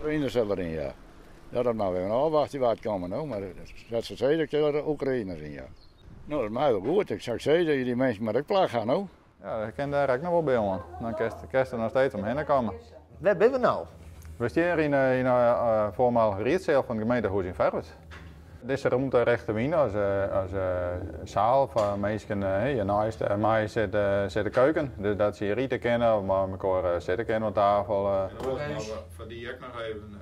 Oekraïne zal erin, ja. Ja, dat mag even afwachten waar het komen nou, maar dat ze zeggen dat er Oekraïners in, ja. Nou, dat is mij wel goed. Ik zou zeggen dat je die mensen maar ook plaag gaan, nou. Ja, ik ken daar ook nog wel bij, man. Dan kerst er nog steeds omheen komen. Waar ben we nou? We staan in een voormalige rietzaal van de gemeentehuis in Verwert. Deze ruimte recht wien als zaal voor mensen je naast mij zit de keuken. Dus dat ze hier rieten kennen, maar elkaar zitten kennen aan tafel. Voor die ook nog even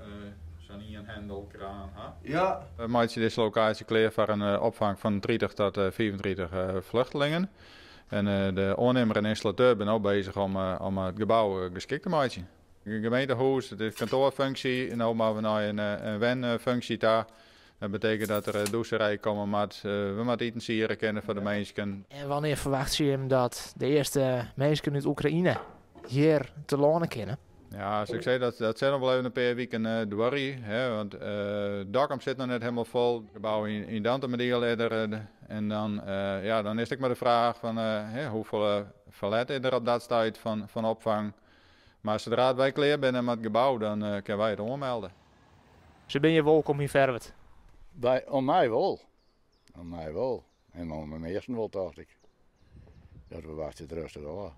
zo'n een hendelkraan. Ja. We maken deze locatie klaar voor een opvang van 30 tot 34 vluchtelingen. En de ondernemer en installateur zijn ook bezig om het gebouw geschikt te maken. Het gemeentehuis, de kantoorfunctie, en nu maken we nou een wenfunctie daar. Dat betekent dat er doucherij komen moet. We moeten eten sieren kennen voor de mensen. En wanneer verwacht je hem dat de eerste mensen uit Oekraïne hier te lonen kennen? Ja, als ik zei, dat zijn nog wel even een paar weken doorrie. Want het dak zit nog net helemaal vol. Het gebouw in Dante met en dan is het maar de vraag van hoeveel verlet is er op dat tijd van opvang. Maar zodra wij klaar zijn met het gebouw, dan kunnen wij het ommelden. Dus ben je welkom in Verwert? Om mij wel. Om mij wel. En om mijn eerste wel, dacht ik. Dat we wachten het rustig af.